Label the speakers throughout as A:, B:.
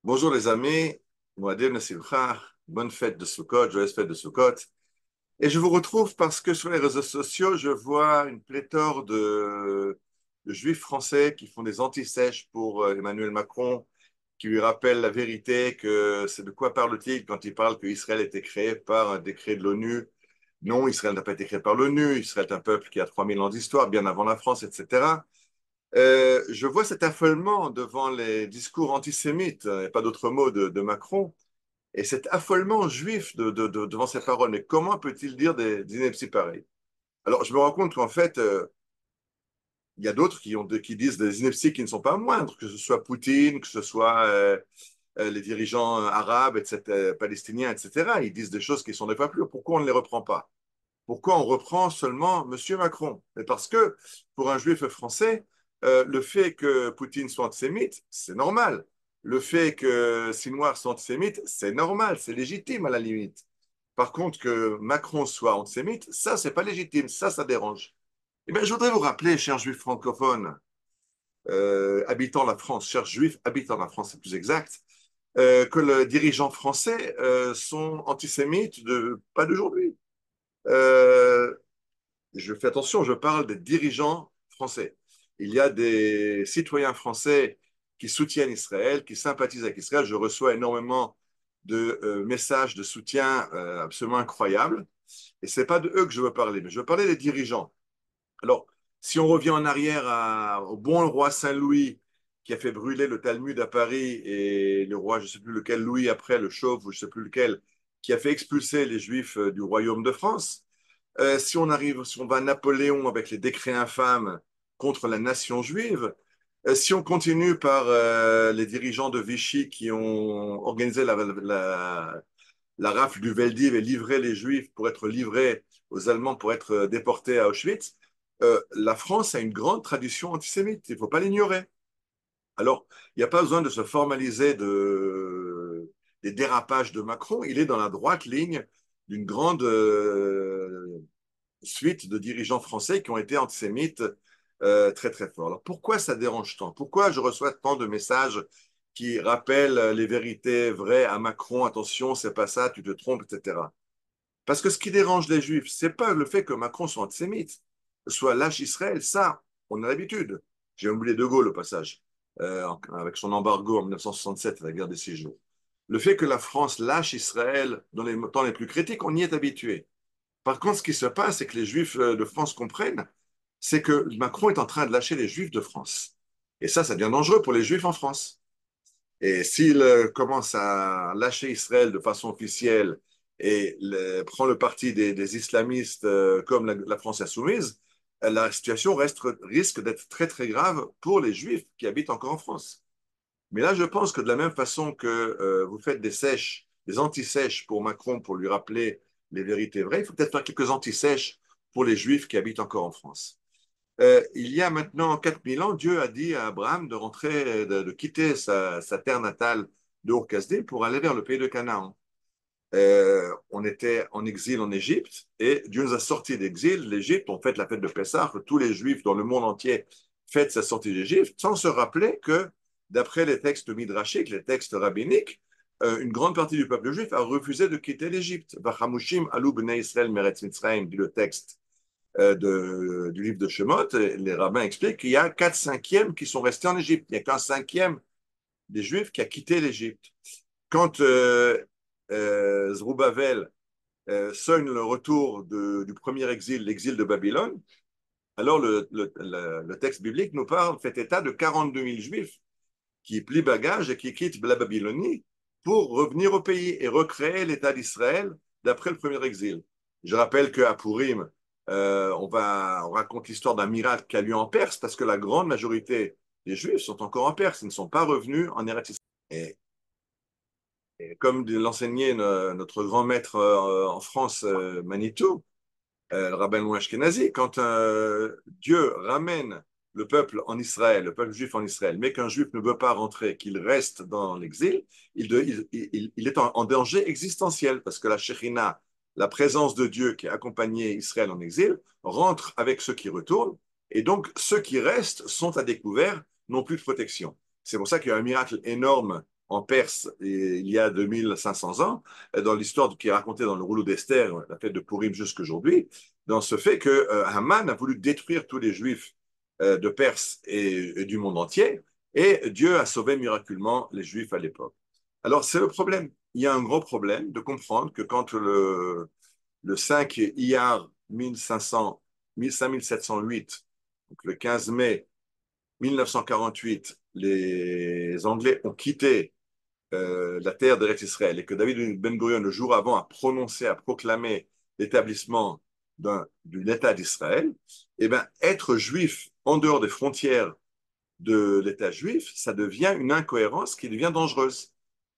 A: Bonjour les amis, Moadim Nassimcha, bonne fête de Sukkot, joyeuse fête de Sukkot. Et je vous retrouve parce que sur les réseaux sociaux, je vois une pléthore de juifs français qui font des anti-sèches pour Emmanuel Macron, qui lui rappellent la vérité, que c'est de quoi parle-t-il quand il parle qu'Israël a été créé par un décret de l'ONU. Non, Israël n'a pas été créé par l'ONU, Israël est un peuple qui a 3000 ans d'histoire, bien avant la France, etc. Je vois cet affolement devant les discours antisémites, il n'y a pas d'autre mot de Macron, et cet affolement juif devant ces paroles. Mais comment peut-il dire des inepties pareilles? Alors, je me rends compte qu'en fait, il y a d'autres qui disent des inepties qui ne sont pas moindres, que ce soit Poutine, que ce soit les dirigeants arabes, etc., palestiniens, etc. Ils disent des choses qui sont des fois plus. Pourquoi on ne les reprend pas? Pourquoi on reprend seulement M. Macron? Et parce que pour un juif français, le fait que Poutine soit antisémite, c'est normal. Le fait que Sinoir soit antisémite, c'est normal, c'est légitime à la limite. Par contre, que Macron soit antisémite, ça, c'est pas légitime, ça dérange. Eh bien, je voudrais vous rappeler, chers juifs francophones, habitant la France, chers juifs habitant la France, c'est plus exact, que les dirigeants français sont antisémites pas d'aujourd'hui. Euh, je fais attention, je parle des dirigeants français. Il y a des citoyens français qui soutiennent Israël, qui sympathisent avec Israël. Je reçois énormément de messages de soutien absolument incroyables. Et ce n'est pas de eux que je veux parler, mais je veux parler des dirigeants. Alors, si on revient en arrière au bon roi Saint-Louis, qui a fait brûler le Talmud à Paris, et le roi, je ne sais plus lequel, Louis après, le Chauve, ou je ne sais plus lequel, qui a fait expulser les Juifs du royaume de France, si on va à Napoléon avec les décrets infâmes contre la nation juive, si on continue par les dirigeants de Vichy qui ont organisé la rafle du Veldiv et livré les Juifs pour être livrés aux Allemands pour être déportés à Auschwitz, la France a une grande tradition antisémite. Il ne faut pas l'ignorer. Alors, il n'y a pas besoin de se formaliser des dérapages de Macron. Il est dans la droite ligne d'une grande suite de dirigeants français qui ont été antisémites très très forts. Alors pourquoi ça dérange tant? Pourquoi je reçois tant de messages qui rappellent les vérités vraies à Macron? Attention, c'est pas ça, tu te trompes, etc. Parce que ce qui dérange les Juifs, c'est pas le fait que Macron soit antisémite, soit lâche Israël, ça, on a l'habitude. J'ai oublié De Gaulle au passage, avec son embargo en 1967, la guerre des 6 jours. Le fait que la France lâche Israël dans les temps les plus critiques, on y est habitué. Par contre, ce qui se passe, c'est que les Juifs de France comprennent, c'est que Macron est en train de lâcher les Juifs de France. Et ça devient dangereux pour les Juifs en France. Et s'il commence à lâcher Israël de façon officielle et prend le parti des islamistes comme la France insoumise, la situation risque d'être très très grave pour les Juifs qui habitent encore en France. Mais là, je pense que de la même façon que vous faites des sèches, des anti-sèches pour Macron pour lui rappeler les vérités vraies, il faut peut-être faire quelques anti-sèches pour les Juifs qui habitent encore en France. Il y a maintenant 4000 ans, Dieu a dit à Abraham de rentrer, de quitter sa terre natale de Ur-Kasdim pour aller vers le pays de Canaan. On était en exil en Égypte et Dieu nous a sortis d'exil. L'Égypte, on fête la fête de Pessah, que tous les Juifs dans le monde entier fêtent sa sortie d'Égypte, sans se rappeler que, d'après les textes midrashiques, les textes rabbiniques, une grande partie du peuple juif a refusé de quitter l'Égypte. Vachamushim alou bnei Israël meretz Mitzrayim, dit le texte du livre de Shemot. Les rabbins expliquent qu'il y a 4/5 qui sont restés en Égypte. Il n'y a qu'un cinquième des Juifs qui a quitté l'Égypte. Quand Zerubbabel sonne le retour du premier exil, l'exil de Babylone, alors le texte biblique nous parle, fait état de 42 000 Juifs qui plient bagage et qui quittent la Babylonie pour revenir au pays et recréer l'État d'Israël d'après le premier exil. Je rappelle qu'à Purim, on raconte l'histoire d'un miracle qui a lieu en Perse parce que la grande majorité des Juifs sont encore en Perse, ils ne sont pas revenus en Eretz Israël. Et comme l'enseignait notre grand maître en France, Manitou, le rabbin Louis Ashkenazi, quand Dieu ramène le peuple en Israël, le peuple juif en Israël, mais qu'un juif ne veut pas rentrer, qu'il reste dans l'exil, il est en danger existentiel parce que la Shekhinah, la présence de Dieu qui a accompagné Israël en exil, rentre avec ceux qui retournent et donc ceux qui restent sont à découvert, n'ont plus de protection. C'est pour ça qu'il y a un miracle énorme en Perse il y a 2500 ans, dans l'histoire qui est racontée dans le rouleau d'Esther, la fête de Purim jusqu'aujourd'hui, dans ce fait que Haman a voulu détruire tous les Juifs de Perse et du monde entier, et Dieu a sauvé miraculeusement les Juifs à l'époque. Alors c'est le problème. Il y a un gros problème de comprendre que quand le 5 Iyar 1500, 5708, donc le 15 mai 1948, les Anglais ont quitté la terre d'Eretz Israël et que David Ben Gurion, le jour avant, a prononcé, a proclamé l'établissement d'un État d'Israël, eh bien, être juif en dehors des frontières de l'État juif, ça devient une incohérence qui devient dangereuse.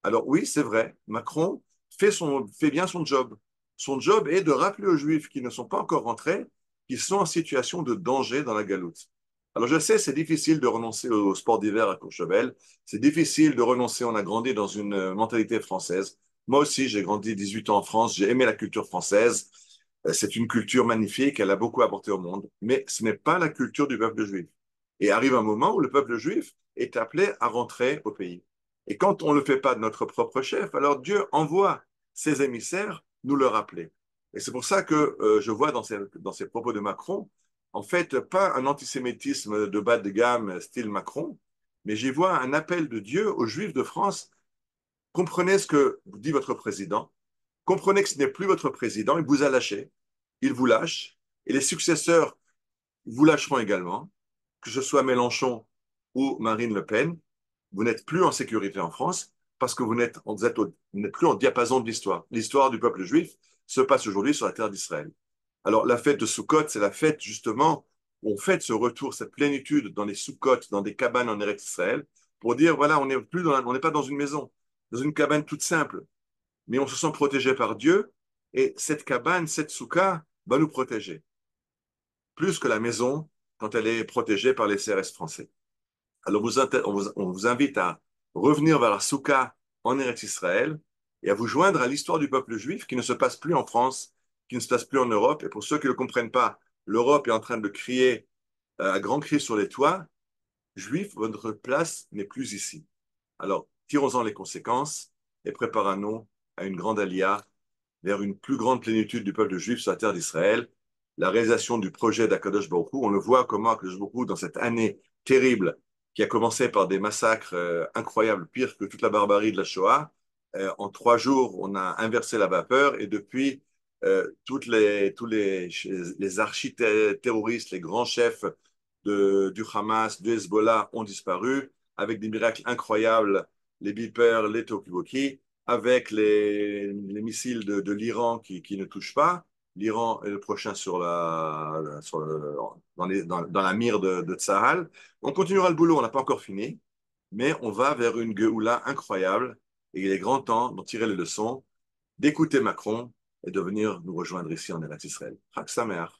A: Alors oui, c'est vrai, Macron fait bien son job. Son job est de rappeler aux Juifs qui ne sont pas encore rentrés qu'ils sont en situation de danger dans la galoute. Alors je sais, c'est difficile de renoncer au sport d'hiver à Courchevel, c'est difficile de renoncer, on a grandi dans une mentalité française. Moi aussi, j'ai grandi 18 ans en France, j'ai aimé la culture française. C'est une culture magnifique, elle a beaucoup apporté au monde, mais ce n'est pas la culture du peuple juif. Et arrive un moment où le peuple juif est appelé à rentrer au pays. Et quand on ne le fait pas de notre propre chef, alors Dieu envoie ses émissaires nous le rappeler. Et c'est pour ça que je vois dans ces propos de Macron, en fait, pas un antisémitisme de bas de gamme style Macron, mais j'y vois un appel de Dieu aux Juifs de France. Comprenez ce que dit votre président, comprenez que ce n'est plus votre président, il vous a lâché, il vous lâche, et les successeurs vous lâcheront également, que ce soit Mélenchon ou Marine Le Pen, vous n'êtes plus en sécurité en France parce que vous n'êtes plus en diapason de l'histoire. L'histoire du peuple juif se passe aujourd'hui sur la terre d'Israël. Alors, la fête de Sukkot, c'est la fête justement où on fête ce retour, cette plénitude dans les Sukkot, dans des cabanes en Eretz Israël, pour dire voilà, on n'est pas dans une maison, dans une cabane toute simple, mais on se sent protégé par Dieu et cette cabane, cette soukha, va nous protéger plus que la maison quand elle est protégée par les CRS français. Alors on vous invite à revenir vers la soukha en Eretz Israël et à vous joindre à l'histoire du peuple juif qui ne se passe plus en France, qui ne se passe plus en Europe. Et pour ceux qui ne le comprennent pas, l'Europe est en train de crier à grands cris sur les toits, Juifs, votre place n'est plus ici. Alors tirons-en les conséquences et préparons-nous à une grande alia vers une plus grande plénitude du peuple juif sur la terre d'Israël, la réalisation du projet d'Akadosh Baruch Hu. On le voit comment Akadosh Baruch Hu, dans cette année terrible qui a commencé par des massacres incroyables, pire que toute la barbarie de la Shoah, en 3 jours, on a inversé la vapeur et depuis, tous les archi-terroristes, les grands chefs du Hamas, du Hezbollah ont disparu avec des miracles incroyables, les beepers, les talkie-walkie, avec les missiles de l'Iran qui ne touchent pas. L'Iran est le prochain dans la mire de Tsahal. On continuera le boulot, on n'a pas encore fini, mais on va vers une Géoula incroyable et il est grand temps d'en tirer les leçons, d'écouter Macron et de venir nous rejoindre ici en Eretz Israël. Chag Sameach.